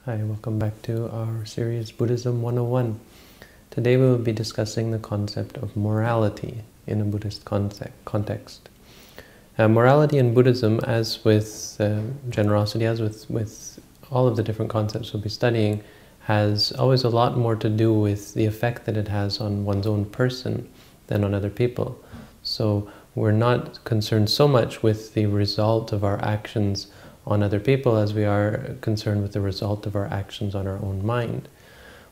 Hi, welcome back to our series Buddhism 101. Today we will be discussing the concept of morality in a Buddhist context. Morality in Buddhism, as with generosity, as with all of the different concepts we'll be studying, has always a lot more to do with the effect that it has on one's own person than on other people. So we're not concerned so much with the result of our actions on other people as we are concerned with the result of our actions on our own mind.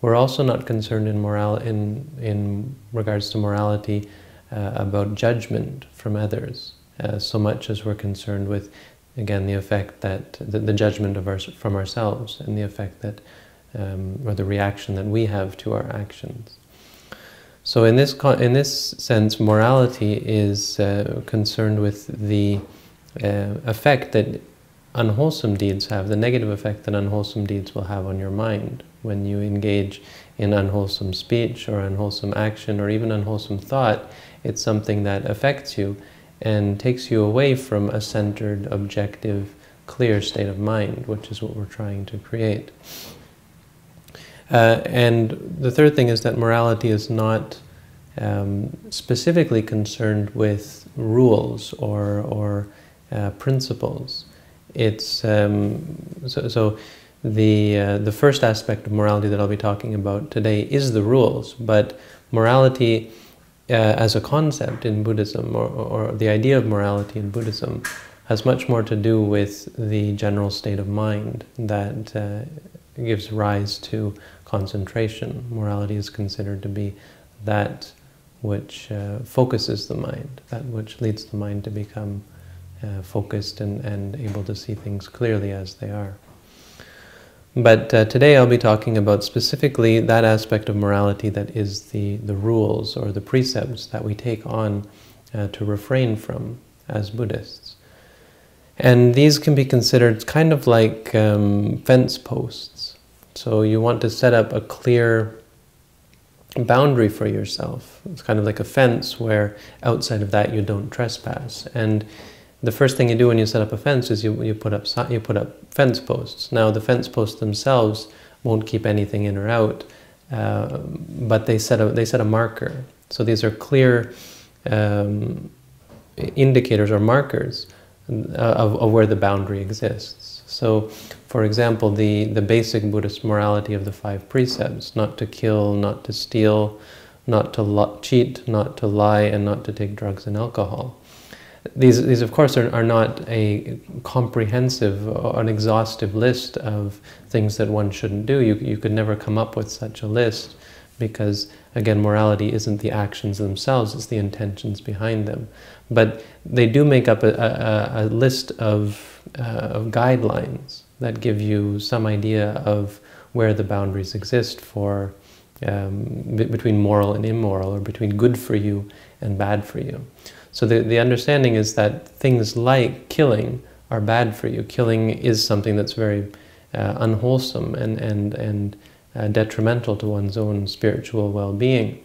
We're also not concerned in regards to morality about judgment from others, so much as we're concerned with, again, the effect that the judgment of from ourselves and the effect that or the reaction that we have to our actions. So in this sense, morality is concerned with the effect that unwholesome deeds have, the negative effect that unwholesome deeds will have on your mind. When you engage in unwholesome speech or unwholesome action or even unwholesome thought, it's something that affects you and takes you away from a centered, objective, clear state of mind, which is what we're trying to create. And the third thing is that morality is not specifically concerned with rules or principles. It's so the first aspect of morality that I'll be talking about today is the rules, but morality as a concept in Buddhism, or the idea of morality in Buddhism, has much more to do with the general state of mind that gives rise to concentration. Morality is considered to be that which focuses the mind, that which leads the mind to become focused and able to see things clearly as they are. But today I'll be talking about specifically that aspect of morality that is the rules or the precepts that we take on to refrain from as Buddhists. And these can be considered kind of like fence posts. So you want to set up a clear boundary for yourself. It's kind of like a fence where outside of that you don't trespass. And the first thing you do when you set up a fence is you put up fence posts. Now the fence posts themselves won't keep anything in or out, but they set a marker. So these are clear indicators or markers of where the boundary exists. So, for example, the basic Buddhist morality of the 5 precepts: not to kill, not to steal, not to cheat, not to lie, and not to take drugs and alcohol. These of course, are not a comprehensive or an exhaustive list of things that one shouldn't do. You could never come up with such a list because, again, morality isn't the actions themselves, it's the intentions behind them. But they do make up a list of guidelines that give you some idea of where the boundaries exist for between moral and immoral, or between good for you and bad for you. So the understanding is that things like killing are bad for you. Killing is something that's very unwholesome and detrimental to one's own spiritual well-being.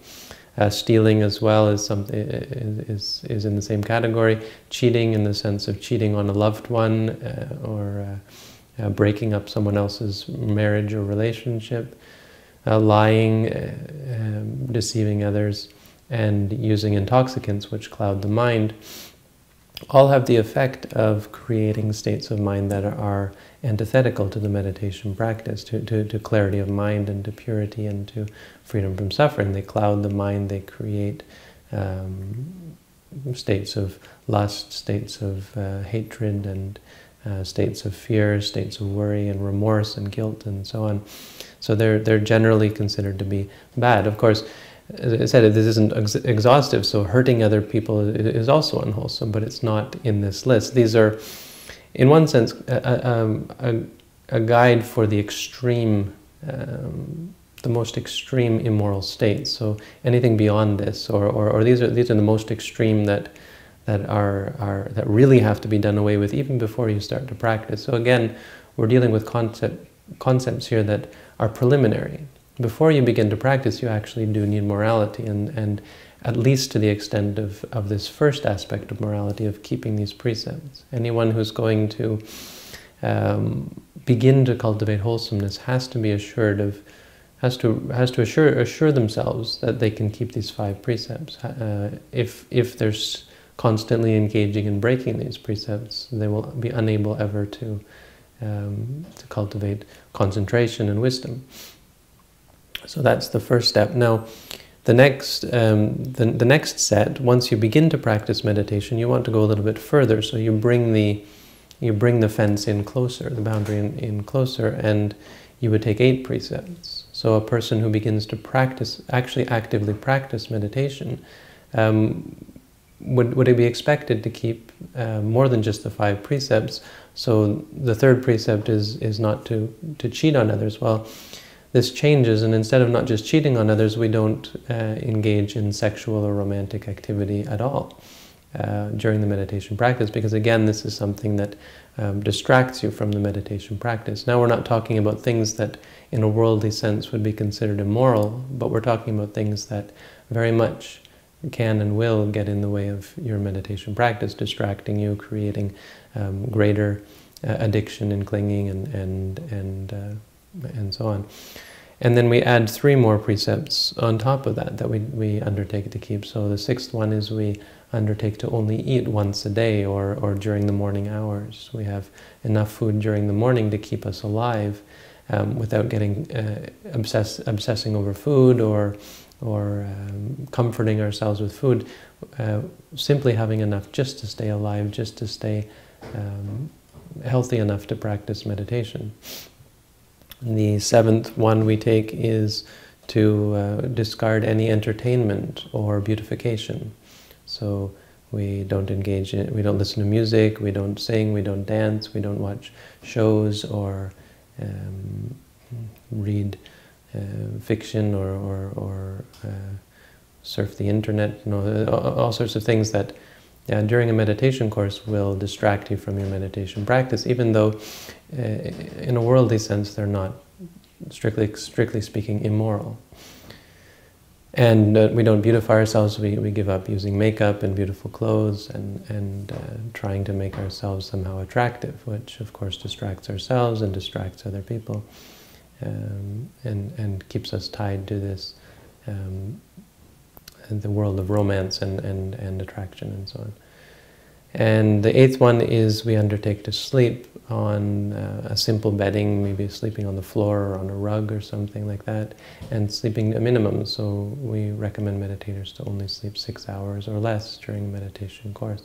Stealing as well is in the same category. Cheating, in the sense of cheating on a loved one or breaking up someone else's marriage or relationship. Lying, deceiving others, and using intoxicants which cloud the mind, all have the effect of creating states of mind that are antithetical to the meditation practice, to clarity of mind and to purity and to freedom from suffering. They cloud the mind, they create states of lust, states of hatred, and states of fear, states of worry and remorse and guilt and so on. So they're generally considered to be bad. Of course, as I said, this isn't exhaustive, so hurting other people is also unwholesome, but it's not in this list. These are, in one sense, a guide for the extreme, the most extreme immoral states. So anything beyond this, or these are the most extreme that really have to be done away with even before you start to practice. So again, we're dealing with concepts here that are preliminary. Before you begin to practice, you actually do need morality, and at least to the extent of this first aspect of morality, of keeping these precepts. Anyone who's going to begin to cultivate wholesomeness has to be assured of, has to assure themselves that they can keep these 5 precepts. If they're constantly engaging in breaking these precepts, they will be unable ever to cultivate concentration and wisdom. So that's the first step. Now, the next set, once you begin to practice meditation, you want to go a little bit further. So you bring the fence in closer, the boundary in closer, and you would take 8 precepts. So a person who begins to practice, actually actively practice meditation, would be expected to keep more than just the 5 precepts. So the 3rd precept is not to cheat on others. Well, this changes, and instead of not just cheating on others, we don't engage in sexual or romantic activity at all during the meditation practice, because again, this is something that distracts you from the meditation practice. Now, we're not talking about things that in a worldly sense would be considered immoral, but we're talking about things that very much can and will get in the way of your meditation practice, distracting you, creating greater addiction and clinging and so on. And then we add 3 more precepts on top of that we undertake to keep. So the 6th one is we undertake to only eat once a day or during the morning hours. We have enough food during the morning to keep us alive without getting obsessing over food or comforting ourselves with food. Simply having enough just to stay alive, just to stay healthy enough to practice meditation. The 7th one we take is to discard any entertainment or beautification. So we don't engage in, we don't listen to music, we don't sing, we don't dance, we don't watch shows or read fiction or surf the internet, all sorts of things that during a meditation course will distract you from your meditation practice, even though in a worldly sense they're not, strictly speaking, immoral. And we don't beautify ourselves, we give up using makeup and beautiful clothes and trying to make ourselves somehow attractive, which of course distracts ourselves and distracts other people and keeps us tied to this the world of romance and attraction and so on. And the 8th one is we undertake to sleep on a simple bedding, maybe sleeping on the floor or on a rug or something like that, and sleeping a minimum. So we recommend meditators to only sleep 6 hours or less during a meditation course.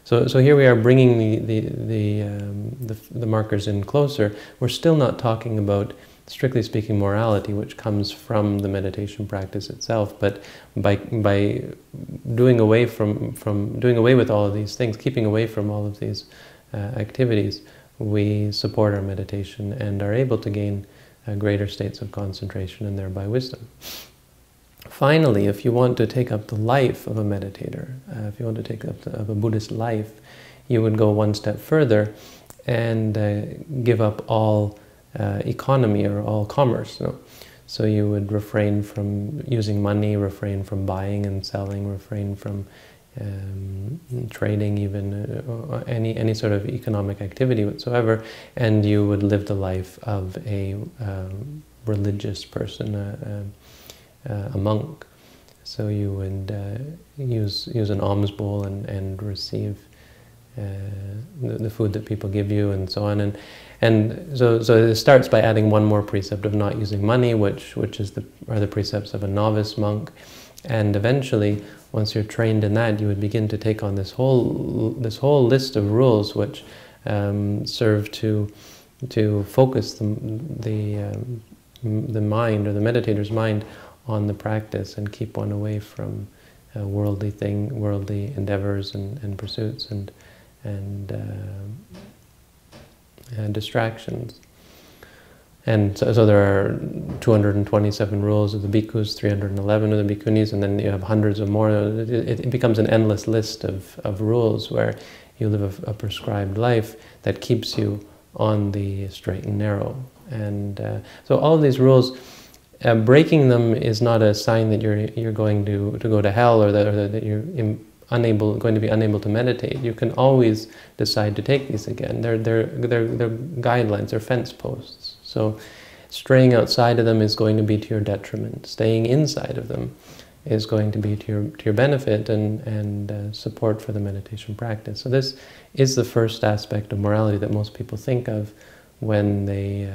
So here we are bringing the markers in closer. We're still not talking about, strictly speaking, morality, which comes from the meditation practice itself, but by doing away doing away with all of these things, keeping away from all of these activities, we support our meditation and are able to gain greater states of concentration and thereby wisdom. Finally, if you want to take up the life of a meditator, if you want to take up a Buddhist life, you would go one step further and give up all economy or all commerce. So you would refrain from using money, refrain from buying and selling, refrain from trading, even any sort of economic activity whatsoever, and you would live the life of a religious person, a monk. So you would use an alms bowl and receive the food that people give you and so on. And so it starts by adding one more precept of not using money, which are the precepts of a novice monk. And eventually, once you're trained in that, you would begin to take on this whole list of rules which serve to focus the mind, or the meditator's mind, on the practice and keep one away from worldly endeavors and pursuits and distractions. And so there are 227 rules of the bhikkhus, 311 of the bhikkhunis, and then you have hundreds of more. It becomes an endless list of rules where you live a prescribed life that keeps you on the straight and narrow. And so all of these rules, breaking them is not a sign that you're going to go to hell, or that you're going to be unable to meditate, you can always decide to take these again. They're guidelines, they're fence posts. So straying outside of them is going to be to your detriment. Staying inside of them is going to be to your benefit and support for the meditation practice. So this is the first aspect of morality that most people think of when they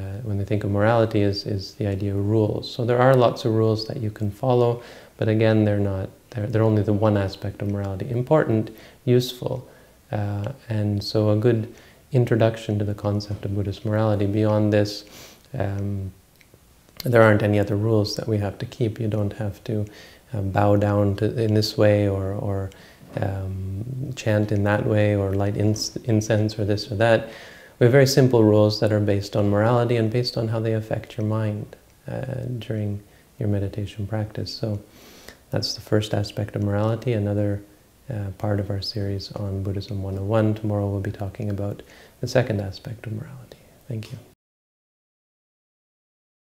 think of morality, is the idea of rules. So there are lots of rules that you can follow, but again, they're only the one aspect of morality. Important, useful, and so a good introduction to the concept of Buddhist morality. Beyond this, there aren't any other rules that we have to keep. You don't have to bow down in this way, or chant in that way, or light incense, or this or that. We have very simple rules that are based on morality and based on how they affect your mind during your meditation practice. So that's the first aspect of morality, another part of our series on Buddhism 101. Tomorrow we'll be talking about the second aspect of morality. Thank you.